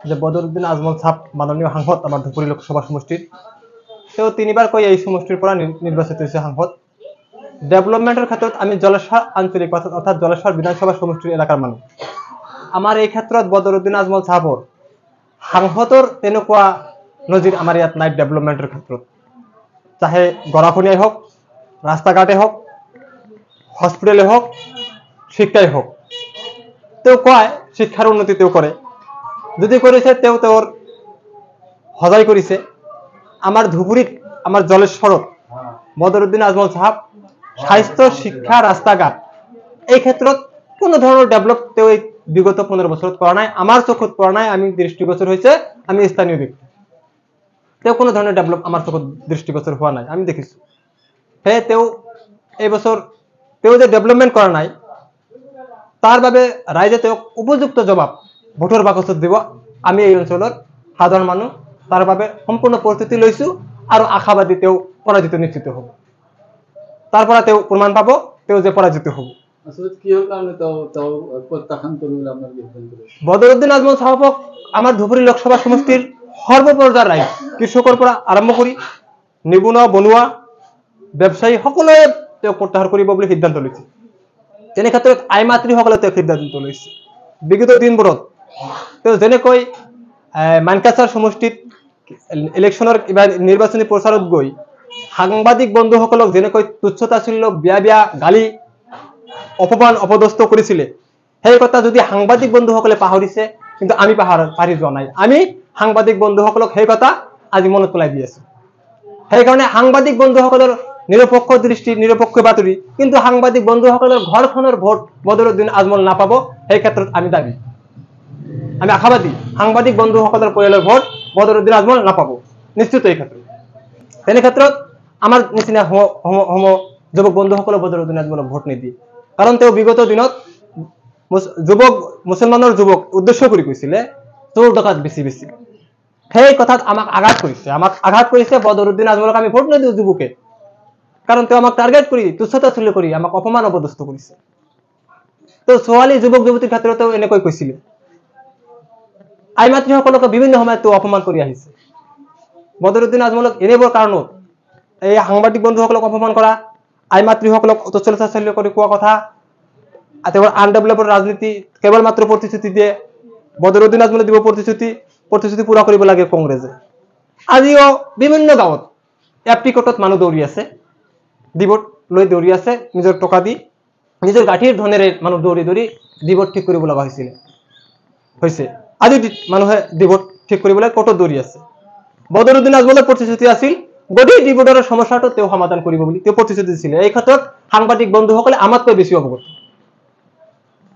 যে বদৰুদ্দিন আজমল সাহেব মাননীয় সাংসদ আমাৰ ধুপুৰী লোকসভা সমষ্টিৰ তেওঁ তিনিবাৰ কৈ এই সমষ্টিৰ পৰা নিৰ্বাচিত হৈছে সাংসদ। ডেভেলপমেন্টেৰ ক্ষেত্ৰত আমি জলেশ্বৰ আঞ্চলিক অৰ্থাৎ জলেশ্বৰ বিধানসভা সমষ্টিৰ এলাকাৰ মানুহ। আমাৰ এই ক্ষেত্ৰত বদৰুদ্দিন আজমল সাহেবৰ সাংসদৰ তেনেকুৱা নজিৰ আমাৰ ইয়াত নাই। ডেভেলপমেন্টেৰ ক্ষেত্ৰত চাহে গৰাখহনীয়াই হওক, ৰাস্তা ঘাটে হওক, হস্পিটেলে হওক, শিক্ষাই হওক, তেওঁ কয় শিক্ষাৰ উন্নতি তেওঁ কৰে। যদি কৰিছে তেওঁ তেওঁৰ সজাই কৰিছে। আমাৰ ধুবুৰীত আমাৰ জলেশ্বৰত বদৰুদ্দিন আজমল সাহেব স্বাস্থ্য, শিক্ষা, ৰাস্তাঘাট এই ক্ষেত্ৰত কোনো ধৰনেৰ ডেভেলপ তেওঁ এই বিগত 15 বছৰত কৰা নাই। আমাৰ চকুত পৰা নাই। আমি দৃষ্টিগোচর হয়েছে, আমি স্থানীয় ব্যক্তি। তেওঁ কোনো ধরনের ডেভেলপ আমার চকুত দৃষ্টিগোচর হওয়া নাই, আমি দেখিছো। তেওঁ এই বছর তেওঁ যে ডেভেলপমেন্ট কৰা নাই তাৰ বাবে ৰাইজে তেওঁক উপযুক্ত জবাব ভোটৰ বাকচত দিব। আমি এই অঞ্চলৰ সাধারণ মানুষ তার বাবে সম্পূর্ণ প্রস্তুতি লৈছো আর আশাবাদী তেওঁ পরাজিত নিশ্চিত হব। তারপরে তেওঁ প্রমাণ পাব তেওঁ যে পরাজিত হব। বদরুদ্দিন আজমল সাহেবক আমার ধুবুরী লোকসভা সমষ্টির সৰ্বপৰ্যায়ৰ ৰাইজ, কৃষকৰ পৰা আৰম্ভ কৰি নিবনুৱা, বনুৱা, ব্যবসায়ী সকলোৱে তেওঁ প্ৰত্যাহাৰ কৰিব বুলি সিদ্ধান্ত লৈছে। তেনে ক্ষেত্ৰত আই মাতৃসকলে তেওঁ সিদ্ধান্ত লৈছে। বিগত দিনবোৰত তেওঁ যেনেকৈ মানকাছাৰ সমষ্টিত ইলেকশনের নির্বাচনী প্রচারত গৈ সাংবাদিক বন্ধুসকলক যেনেকৈ তুচ্ছ তাচ্ছিল্য, বিয়া বিয়া গালি, অপমান, অপদস্থ কৰিছিলে, সেই কথা যদি সাংবাদিক বন্ধুসকলে পাহৰিছে, কিন্তু আমি পাহৰি যোৱা নাই। আমি সাংবাদিক বন্ধুসকলক সেই কথা আজি মনত পেলাই দি আছো। সেইকাৰণে সাংবাদিক বন্ধুসকলৰ নিৰপেক্ষ দৃষ্টি, নিৰপেক্ষ বাতৰি, কিন্তু সাংবাদিক বন্ধুসকলৰ ঘৰখনৰ ভোট বদৰুদ্দিন আজমল নাপাব, সেই ক্ষেত্ৰত আমি দাবী, আমি আশাবাদী সাংবাদিক বন্ধুসকলৰ পৰিয়ালৰ ভোট বদৰুদ্দিন আজমল নাপাব নিশ্চিত। এই ক্ষেত্ৰত তেনে ক্ষেত্ৰত আমাৰ নিচিনা সম যুৱক বন্ধুসকলে বদৰুদ্দিন আজমলক ভোট নিদিয়ে। কাৰণ তেওঁ বিগত দিনত মুছলমানৰ যুৱক উদ্দেশ্য কৰি কৈছিলে চোৰ ডকাত বেছি বেছি। সেই কথাত আমাক আঘাত কৰিছে। বদৰুদ্দিন আজমলক আমি ভোট নিদিওঁ যুৱকে, কাৰণ তেওঁ আমাক টাৰ্গেট কৰি, তুচ্ছতাচ্ছিল্য কৰি আমাক অপমান, অপদস্থ কৰিছে। তেওঁ ছোৱালী, যুৱক যুৱতীৰ ক্ষেত্ৰতো এনেকৈ কৈছিলে। আই মাতৃসকলকে বিভিন্ন সময়ত তেওঁ অপমান কৰি আহিছে। বদৰুদ্দিন আজমলক এনেবোৰ কাৰণত এই সাংবাদিক বন্ধুসকলক অপমান কৰা, আই মাতৃসকলক তুচ্ছতাচ্ছিল্য কৰি কোৱা কথা, তেওঁৰ আনডেভেলপৰ ৰাজনীতি, কেৱল মাত্ৰ প্ৰতিশ্ৰুতি দিয়ে। বদৰুদ্দিন আজমলে দিব প্ৰতিশ্ৰুতি পুৰা কৰিব লাগে কংগ্ৰেছে। আজিও বিভিন্ন গাঁৱত এপ্ৰিকটত মানুহ দৌৰি আছে, ডিবট লৈ দৌৰি আছে, নিজৰ টকা দি, নিজৰ গাঁঠিৰ ধনেৰে মানুহ দৌৰি দৌৰি ডিবট ঠিক কৰিব লগা হৈছে। আজি মানুহে ডিবট ঠিক কৰিবলৈ কত দৌৰি আছে। বদৰুদ্দিন আজমলেৰ প্ৰতিশ্ৰুতি আছিল গোটেই ডিবটৰ সমস্যাটো তেওঁ সমাধান কৰিব বুলি তেওঁ প্ৰতিশ্ৰুতি দিছিলে। এই ক্ষেত্ৰত সাংবাদিক বন্ধুসকলে আমাতকৈ বেছি অৱগত।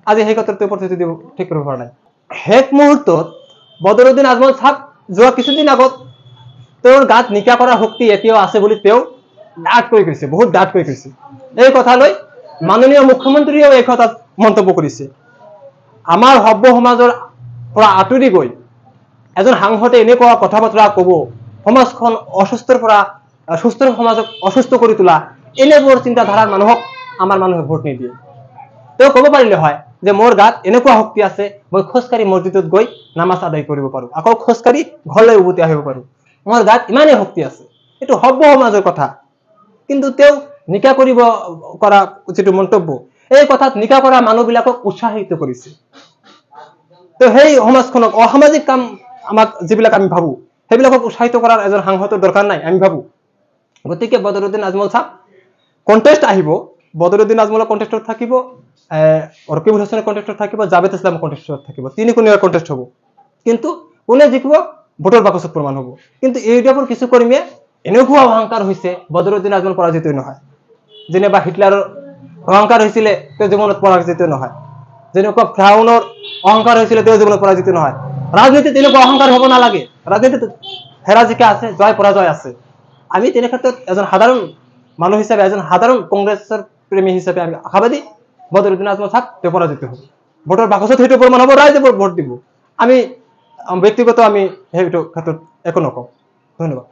আজি সেই ক্ষেত্ৰত তেওঁ প্ৰতিশ্ৰুতি ঠিক কৰিব পৰা নাই। শেষ মুহূৰ্তত বদৰুদ্দিন আজমল সাহেব যোৱা কিছুদিন আগত তেওঁৰ গাত নিকা কৰাৰ শক্তি এতিয়াও আছে বুলি তেওঁ ডাঠকৈ কৈছে, বহুত ডাঠকৈ কৈছে। এই কথালৈ মাননীয় মুখ্যমন্ত্ৰীয়েও এই কথাত মন্তব্য কৰিছে। আমাৰ সভ্য সমাজৰ পৰা আঁতৰি গৈ এজন সাংসদে এনেকুৱা কথা বতৰা কব, সমাজখন অসুস্থৰ পৰা সুস্থ সমাজক অসুস্থ কৰি তোলা, এনেবোৰ চিন্তাধাৰাৰ মানুহক আমাৰ মানুহে ভোট নিদিয়ে। তেওঁ ক'ব পাৰিলে হয় যে মোৰ গাত এনেকুৱা শক্তি আছে, মই খোজকাঢ়ি মছজিদত গৈ নামাজ আদায় কৰিব পাৰো, আকৌ খোজকাঢ়ি ঘৰলৈ উভতি আহিব পাৰো, মোৰ গাত ইমানেই শক্তি আছে। এইটো সভ্য সমাজৰ কথা। কিন্তু তেওঁ নিকা কৰিব কৰা যিটো মন্তব্য, এই কথাত নিকা কৰা মানুহবিলাকক উৎসাহিত কৰিছে। তো সেই সমাজখনক অসামাজিক কাম আমাক যিবিলাক আমি ভাবো, সেইবিলাকক উৎসাহিত কৰাৰ এজন সাংসদৰ দৰকাৰ নাই আমি ভাবো। গতিকে বদৰুদ্দিন আজমল সাহেব কণ্টেষ্ট আহিব, বদৰুদ্দিন আজমলৰ কণ্টেষ্টত থাকিব, রকিবুল হাসানের কণ্টেষ্টত থাকিব, জাভেদ ইসলাম কণ্টেষ্টত থাকিব, তিনিকোণীয়া কণ্টেষ্ট হ'ব। কিন্তু কোনে জিকিব ভোটৰ বাকচত প্ৰমাণ হ'ব। কিন্তু ইউডিএফৰ কিছু কৰ্মীয়ে এনেকুৱা অহংকাৰ হৈছে বদৰুদ্দিন আজমল পৰাজিত নহয়। যেনেবা হিটলাৰৰ অহংকাৰ হৈছিলে তেওঁ জীৱনত পৰাজিত নহয়, যেনেকুৱা ফ্ৰাউনৰ অহংকাৰ হৈছিলে তেওঁ জীৱনত পৰাজিত নহয়। ৰাজনীতিত এনেকুৱা অহংকাৰ হ'ব নালাগে। ৰাজনীতিত হেৰা জিকা আছে, জয় পৰাজয় আছে। আমি তেনে ক্ষেত্ৰত এজন সাধাৰণ মানুহ হিচাপে, এজন সাধাৰণ কংগ্ৰেছৰ প্ৰেমী হিচাপে আমি আশাবাদী বদৰুদ্দিন আজমল সাহেব তেওঁ পৰাজিত হ'ব। ভোটৰ বাকচত সেইটো প্ৰমাণ হ'ব, ৰাইজে ভোট দিব। আমি ব্যক্তিগত আমি সেইটো ক্ষেত্ৰত একো নকওঁ। ধন্যবাদ।